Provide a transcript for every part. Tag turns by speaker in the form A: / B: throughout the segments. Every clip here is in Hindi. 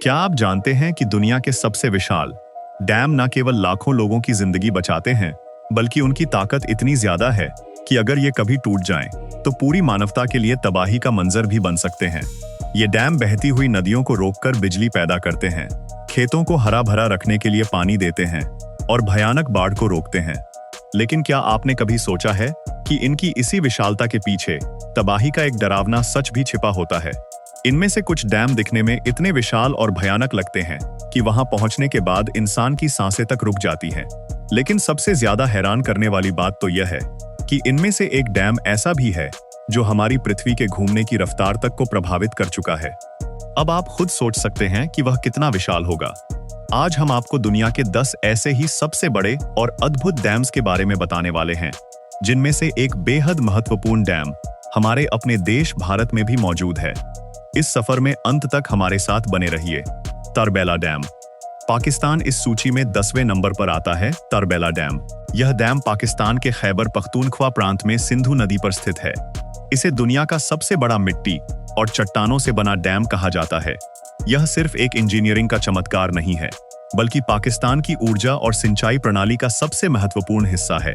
A: क्या आप जानते हैं कि दुनिया के सबसे विशाल डैम न केवल लाखों लोगों की जिंदगी बचाते हैं, बल्कि उनकी ताकत इतनी ज्यादा है कि अगर ये कभी टूट जाएं, तो पूरी मानवता के लिए तबाही का मंजर भी बन सकते हैं। ये डैम बहती हुई नदियों को रोककर बिजली पैदा करते हैं, खेतों को हरा भरा रखने के लिए पानी देते हैं और भयानक बाढ़ को रोकते हैं। लेकिन क्या आपने कभी सोचा है कि इनकी इसी विशालता के पीछे तबाही का एक डरावना सच भी छिपा होता है? इनमें से कुछ डैम दिखने में इतने विशाल और भयानक लगते हैं कि वहां पहुंचने के बाद इंसान की सांसें तक रुक जाती हैं। लेकिन सबसे ज्यादा हैरान करने वाली बात तो यह है कि इनमें से एक डैम ऐसा भी है जो हमारी पृथ्वी के घूमने की रफ्तार तक को प्रभावित कर चुका है। अब आप खुद सोच सकते हैं कि वह कितना विशाल होगा। आज हम आपको दुनिया के 10 ऐसे ही सबसे बड़े और अद्भुत डैम्स के बारे में बताने वाले हैं, जिनमें से एक बेहद महत्वपूर्ण डैम हमारे अपने देश भारत में भी मौजूद है। इस सफर में अंत तक हमारे साथ बने रहिए। तरबेला डैम। पाकिस्तान इस सूची में 10वें नंबर पर आता है। तरबेला डैम। यह डैम पाकिस्तान के खैबर पख्तूनख्वा प्रांत में सिंधु नदी पर स्थित है। इसे दुनिया का सबसे बड़ा मिट्टी और चट्टानों से बना डैम कहा जाता है। यह सिर्फ एक इंजीनियरिंग का चमत्कार नहीं है, बल्कि पाकिस्तान की ऊर्जा और सिंचाई प्रणाली का सबसे महत्वपूर्ण हिस्सा है।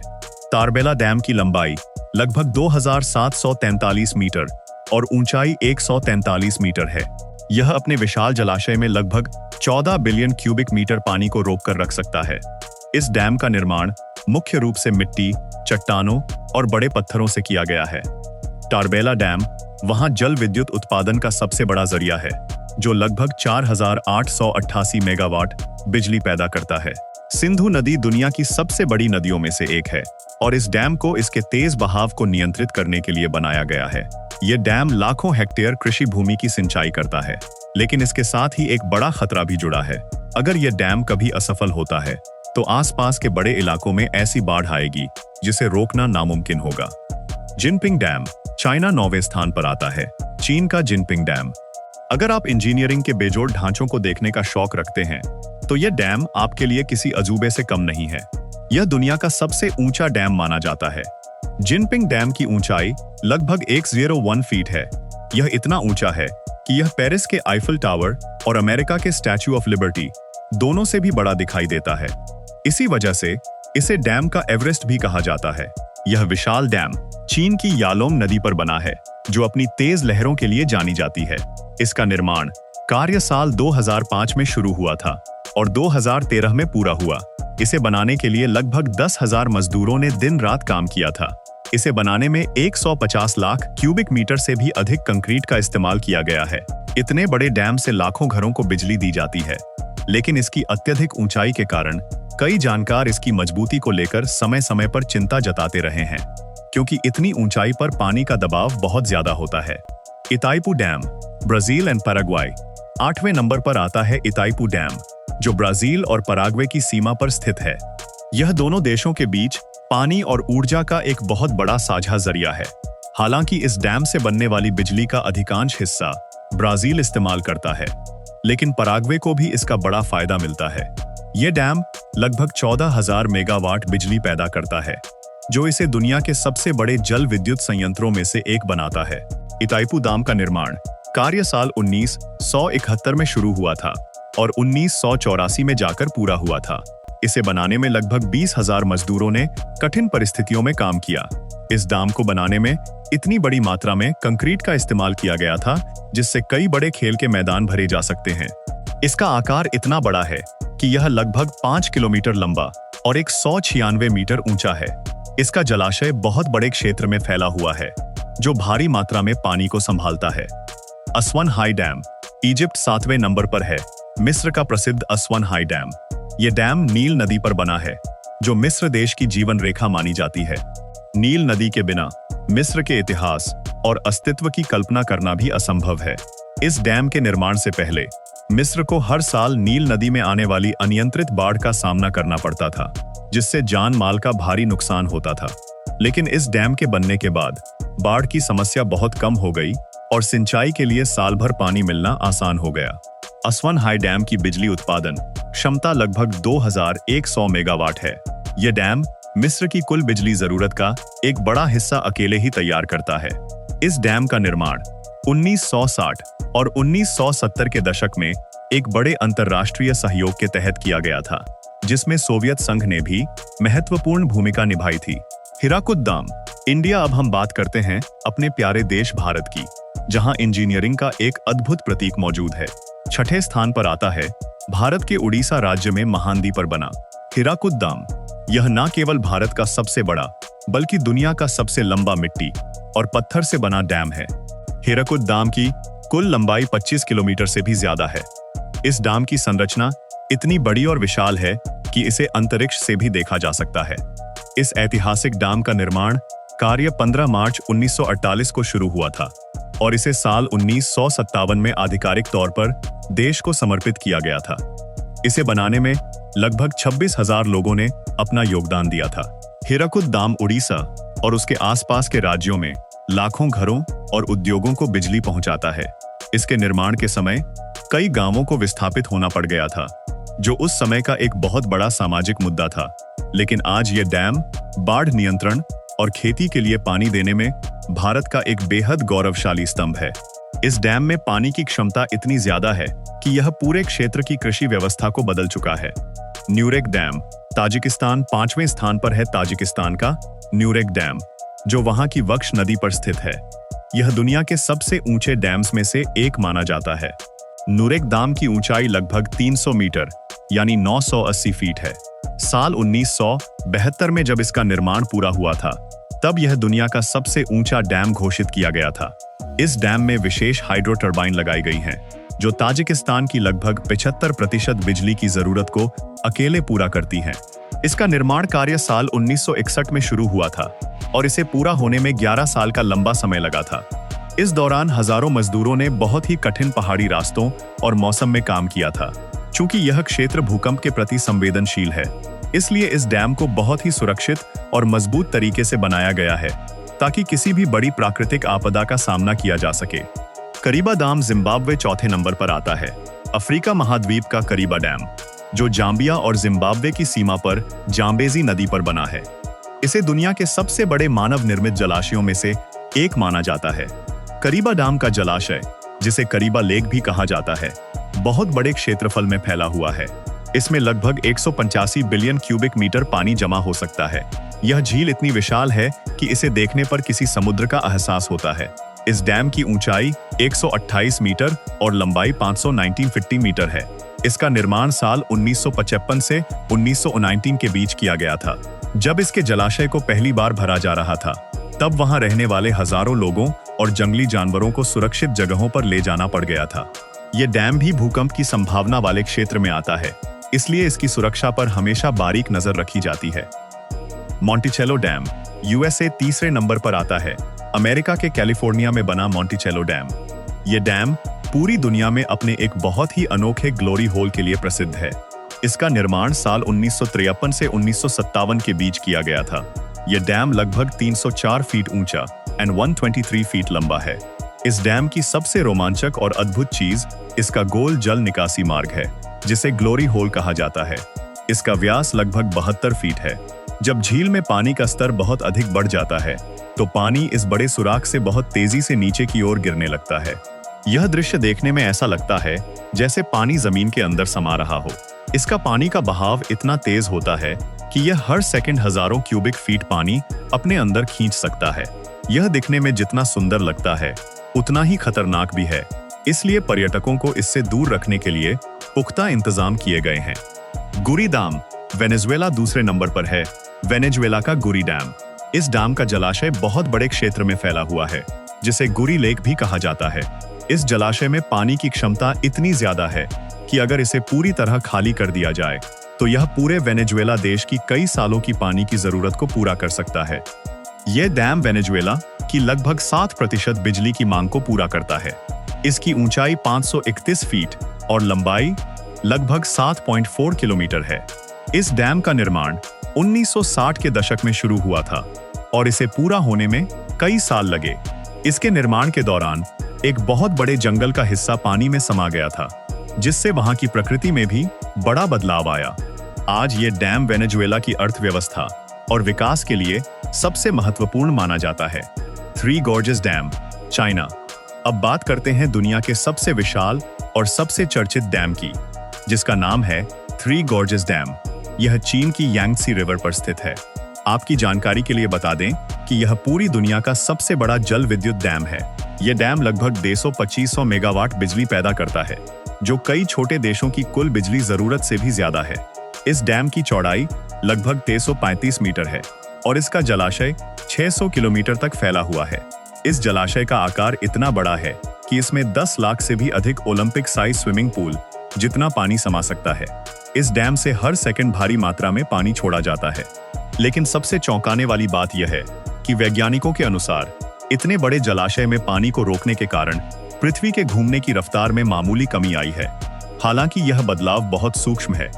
A: तरबेला डैम की लंबाई लगभग 2743 मीटर और ऊंचाई 143 मीटर है। यह अपने विशाल जलाशय में लगभग 14 बिलियन क्यूबिक मीटर पानी को रोक कर रख सकता है। इस डैम का निर्माण मुख्य रूप से मिट्टी, चट्टानों और बड़े पत्थरों से किया गया है। तरबेला डैम वहां जल विद्युत उत्पादन का सबसे बड़ा जरिया है, जो लगभग 4888 मेगावाट बिजली पैदा करता है। सिंधु नदी दुनिया की सबसे बड़ी नदियों में से एक है और इस डैम को इसके तेज बहाव को नियंत्रित करने के लिए बनाया गया है। यह डैम लाखों हेक्टेयर कृषि भूमि की सिंचाई करता है, लेकिन इसके साथ ही एक बड़ा खतरा भी जुड़ा है। अगर यह डैम कभी असफल होता है, तो आसपास के बड़े इलाकों में ऐसी बाढ़ आएगी जिसे रोकना नामुमकिन होगा। Jinping dam. चाइना 9वें स्थान पर आता है। चीन का जिनपिंग डैम। अगर आप इंजीनियरिंग के बेजोड़ ढांचों को देखने का शौक रखते हैं, तो यह डैम आपके लिए किसी अजूबे से कम नहीं है। यह दुनिया का सबसे ऊंचा डैम माना जाता है। जिनपिंग डैम की ऊंचाई लगभग 101 फीट है। यह इतना ऊंचा है कि यह पेरिस के आईफल टावर और अमेरिका के स्टैच्यू ऑफ लिबर्टी दोनों से भी बड़ा दिखाई देता है। इसी वजह से इसे डैम का एवरेस्ट भी कहा जाता है। यह विशाल डैम चीन की यालोंग नदी पर बना है, जो अपनी तेज लहरों के लिए जानी जाती है। इसका निर्माण कार्य साल 2005 में शुरू हुआ था और 2013 में पूरा हुआ। इसे बनाने के लिए लगभग 10,000 मजदूरों ने दिन रात काम किया था। इसे बनाने में 150 लाख क्यूबिक मीटर से भी अधिक कंक्रीट का इस्तेमाल किया गया है। इतने बड़े डैम से लाखों घरों को बिजली दी जाती है, लेकिन इसकी अत्यधिक ऊंचाई के कारण कई जानकार इसकी मजबूती को लेकर समय समय पर चिंता जताते रहे हैं, क्योंकि इतनी ऊंचाई पर पानी का दबाव बहुत ज्यादा होता है। Itaipu dam. Brazil and Paraguay. 8वें नंबर पर आता है इताइपू डैम, जो ब्राजील और पैराग्वे की सीमा पर स्थित है। यह दोनों देशों के बीच पानी और ऊर्जा का एक बहुत बड़ा साझा जरिया है। हालांकि इस डैम से बनने वाली बिजली का अधिकांश हिस्सा ब्राजील इस्तेमाल करता है, लेकिन पैराग्वे को भी इसका बड़ा फायदा मिलता है। यह डैम लगभग 14,000 मेगावाट बिजली पैदा करता है, जो इसे दुनिया के सबसे बड़े जल विद्युत संयंत्रों में से एक बनाता है। इताइपू डैम का निर्माण कार्य साल 1971 में शुरू हुआ था और 1984 में जाकर पूरा हुआ था। इसे बनाने में लगभग 20,000 मजदूरों ने कठिन परिस्थितियों में काम किया। इस डैम को बनाने में इतनी बड़ी मात्रा में कंक्रीट का इस्तेमाल किया गया था, जिससे कई बड़े खेल के मैदान भरे जा सकते हैं। इसका आकार इतना बड़ा है कि यह लगभग 5 किलोमीटर लंबा और 196 मीटर ऊंचा है। इसका जलाशय बहुत बड़े क्षेत्र में फैला हुआ है, जो भारी मात्रा में पानी को संभालता है। असवन हाई डैम। इजिप्ट 7वें नंबर पर है। मिस्र का प्रसिद्ध असवन हाई डैम। यह डैम नील नदी पर बना है, जो मिस्र देश की जीवन रेखा मानी जाती है। नील नदी के बिना मिस्र के इतिहास और अस्तित्व की कल्पना करना भी असंभव है। इस डैम के निर्माण से पहले मिस्र को हर साल नील नदी में आने वाली अनियंत्रित बाढ़ का सामना करना पड़ता था, जिससे जान माल का भारी नुकसान होता था। लेकिन इस डैम के बनने के बाद बाढ़ की समस्या बहुत कम हो गई और सिंचाई के लिए साल भर पानी मिलना आसान हो गया। असवन हाई डैम की बिजली उत्पादन क्षमता लगभग 2100 मेगावाट है। यह डैम मिस्र की कुल बिजली जरूरत का एक बड़ा हिस्सा अकेले ही तैयार करता है। इस डैम का निर्माण 1960 और 1970 के दशक में एक बड़े अंतर्राष्ट्रीय सहयोग के तहत किया गया था, जिसमें सोवियत संघ ने भी महत्वपूर्ण भूमिका निभाई थी। हीराकुद डैम। इंडिया। अब हम बात करते हैं अपने प्यारे देश भारत की, जहां इंजीनियरिंग का एक अद्भुत प्रतीक मौजूद है। छठे स्थान पर आता है भारत के उड़ीसा राज्य में महानदी पर बना हीराकुद डैम। यह न केवल भारत का सबसे बड़ा बल्कि दुनिया का सबसे लंबा मिट्टी और पत्थर से बना डैम है। हीराकुद डैम की कुल लंबाई 25 किलोमीटर से भी ज्यादा है। इस डैम की संरचना इतनी बड़ी और विशाल है कि इसे अंतरिक्ष से भी देखा जा सकता है। इस ऐतिहासिक डैम का निर्माण कार्य 15 मार्च 1948 को शुरू हुआ था और इसे साल 1957 में आधिकारिक तौर पर देश को समर्पित किया गया था। इसे बनाने में लगभग 26,000 लोगों ने अपना योगदान दिया था। हीराकुद डैम उड़ीसा और उसके आसपास के राज्यों में लाखों घरों और उद्योगों को बिजली पहुंचाता है। इसके निर्माण के समय कई गांवों को विस्थापित होना पड़ गया था, जो उस समय का एक बहुत बड़ा सामाजिक मुद्दा था। लेकिन आज ये डैम बाढ़ नियंत्रण और खेती के लिए पानी देने में भारत का एक बेहद गौरवशाली स्तंभ है। इस डैम में पानी की क्षमता इतनी ज्यादा है कि यह पूरे क्षेत्र की कृषि व्यवस्था को बदल चुका है। न्यूरेक डैम। ताजिकिस्तान। 5वें स्थान पर है ताजिकिस्तान का न्यूरेक डैम, जो वहां की वक्श नदी पर स्थित है। यह दुनिया के सबसे ऊंचे डैम्स में से एक माना जाता है। न्यूरेक डैम की ऊंचाई लगभग 300 मीटर यानी 980 फीट है। साल 1972 में जब इसका निर्माण पूरा हुआ था, तब यह दुनिया का सबसे ऊंचा डैम घोषित किया गया था। इस डैम में विशेष हाइड्रो टर्बाइन लगाई गई हैं, जो ताजिकिस्तान की लगभग 75% बिजली की जरूरत को अकेले पूरा करती हैं। इसका निर्माण कार्य साल 1961 में शुरू हुआ था और इसे पूरा होने में 11 साल का लंबा समय लगा था। इस दौरान हजारों मजदूरों ने बहुत ही कठिन पहाड़ी रास्तों और मौसम में काम किया था। चूंकि यह क्षेत्र भूकंप के प्रति संवेदनशील है, इसलिए इस डैम को बहुत ही सुरक्षित और मजबूत तरीके से बनाया गया है, ताकि किसी भी बड़ी प्राकृतिक आपदा का सामना किया जा सके। करीबा डैम। जिम्बाब्वे 4थे नंबर पर आता है। अफ्रीका महाद्वीप का करीबा डैम, जो जाम्बिया और जिम्बाब्वे की सीमा पर जाम्बेजी नदी पर बना है। इसे दुनिया के सबसे बड़े मानव निर्मित जलाशयों में से एक माना जाता है। करीबा डैम का जलाशय, जिसे करीबा लेक भी कहा जाता है, बहुत बड़े क्षेत्रफल में फैला हुआ है। इसमें लगभग 185 बिलियन क्यूबिक मीटर पानी जमा हो सकता है। यह झील इतनी विशाल है कि इसे देखने पर किसी समुद्र का एहसास होता है। इस डैम की ऊंचाई 128 मीटर और लंबाई 519 मीटर है। इसका निर्माण साल 1955 से 1919 के बीच किया गया था। जब इसके जलाशय को पहली बार भरा जा रहा था, तब वहां रहने वाले हजारों लोगों और जंगली जानवरों को सुरक्षित जगहों पर ले जाना पड़ गया था। यह डैम भी भूकंप की संभावना वाले क्षेत्र में आता है, इसलिए इसकी सुरक्षा पर हमेशा बारीक नजर रखी जाती है। मॉन्टिचेलो डैम। यूएसए 3रे नंबर पर आता है। अमेरिका के कैलिफोर्निया में बना मॉन्टिचेलो डैम। यह डैम पूरी दुनिया में अपने एक बहुत ही अनोखे ग्लोरी होल के लिए प्रसिद्ध है। इसका निर्माण साल 1953 से 1957 के बीच किया गया था। यह डैम लगभग 304 फीट ऊंचा एंड 123 फीट लंबा है। इस डैम की सबसे रोमांचक और अद्भुत चीज इसका गोल जल निकासी मार्ग है, जिसे ग्लोरी होल कहा जाता है। इसका व्यास लगभग 72 फीट है। जब झील में पानी का स्तर बहुत अधिक बढ़ जाता है, तो पानी इस बड़े सुराख से बहुत तेजी से नीचे की ओर गिरने लगता है। यह दृश्य देखने में ऐसा लगता है जैसे पानी जमीन के अंदर समा रहा हो। इसका पानी का बहाव इतना तेज होता है कि यह हर सेकंड हजारों क्यूबिक फीट पानी अपने अंदर खींच सकता है। यह दिखने में जितना सुंदर लगता है, उतना ही खतरनाक भी है। इसलिए पर्यटकों को इससे दूर रखने के लिए पुख्ता इंतजाम किए गए हैं। गुरी डैम। वेनेजुएला 2रे नंबर पर है। वेनेजुएला का गुरी डैम। इस डैम का जलाशय बहुत बड़े क्षेत्र में फैला हुआ है, जिसे गुरी लेक भी कहा जाता है। इस जलाशय में पानी की क्षमता इतनी ज्यादा है कि अगर इसे पूरी तरह खाली कर दिया जाए, तो यह पूरे वेनेजुएला देश की कई सालों की पानी की जरूरत को पूरा कर सकता है। यह डैम वेनेजुएला की लगभग 7% बिजली की मांग को पूरा करता है। इसकी ऊंचाई 531 फीट और लंबाई लगभग 7.4 किलोमीटर है। इस डैम का निर्माण 1960 के दशक में शुरू हुआ था और इसे पूरा होने में कई साल लगे। इसके निर्माण के दौरान एक बहुत बड़े जंगल का हिस्सा पानी में समा गया था, जिससे वहां की प्रकृति में भी बड़ा बदलाव आया। आज ये डैम वेनेजुएला की अर्थव्यवस्था और विकास के लिए सबसे महत्वपूर्ण माना जाता है। Three gorges dam. चाइना। अब बात करते हैं दुनिया के सबसे विशाल और सबसे चर्चित डैम की, जिसका नाम है थ्री गॉर्जेस डैम। यह चीन की यांगत्से रिवर पर स्थित है। आपकी जानकारी के लिए बता दें कि यह पूरी दुनिया का सबसे बड़ा जल विद्युत डैम है। यह डैम लगभग 200-2500 मेगावाट बिजली पैदा करता है, जो कई छोटे देशों की कुल बिजली जरूरत से भी ज्यादा है। इस डैम की चौड़ाई लगभग 335 मीटर है और इसका जलाशय 600 किलोमीटर तक फैला हुआ है। इस जलाशय का आकार इतना बड़ा है कि इसमें 10 लाख से भी अधिक ओलंपिक साइज स्विमिंग पूल जितना पानी समा सकता है। इस डैम से हर सेकंड भारी मात्रा में पानी छोड़ा जाता है। लेकिन सबसे चौंकाने वाली बात यह है कि वैज्ञानिकों के अनुसार इतने बड़े जलाशय में पानी को रोकने के कारण पृथ्वी के घूमने की रफ्तार में मामूली कमी आई है। हालांकि यह बदलाव बहुत सूक्ष्म है,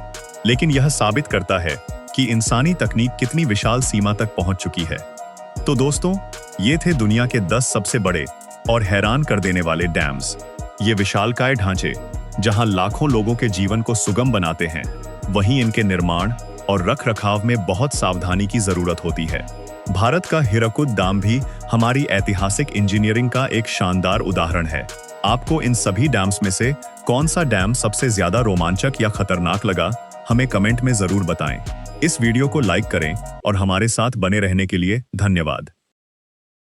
A: लेकिन यह साबित करता है कि इंसानी तकनीक कितनी विशाल सीमा तक पहुंच चुकी है। तो दोस्तों, ये थे दुनिया के 10 सबसे बड़े और हैरान कर देने वाले डैम्स। ये विशालकाय ढांचे जहां लाखों लोगों के जीवन को सुगम बनाते हैं, वहीं इनके निर्माण और रखरखाव में बहुत सावधानी की जरूरत होती है। भारत का हीराकुद डैम भी हमारी ऐतिहासिक इंजीनियरिंग का एक शानदार उदाहरण है। आपको इन सभी डैम्स में से कौन सा डैम सबसे ज्यादा रोमांचक या खतरनाक लगा, हमें कमेंट में जरूर बताएं। इस वीडियो को लाइक करें और हमारे साथ बने रहने के लिए धन्यवाद।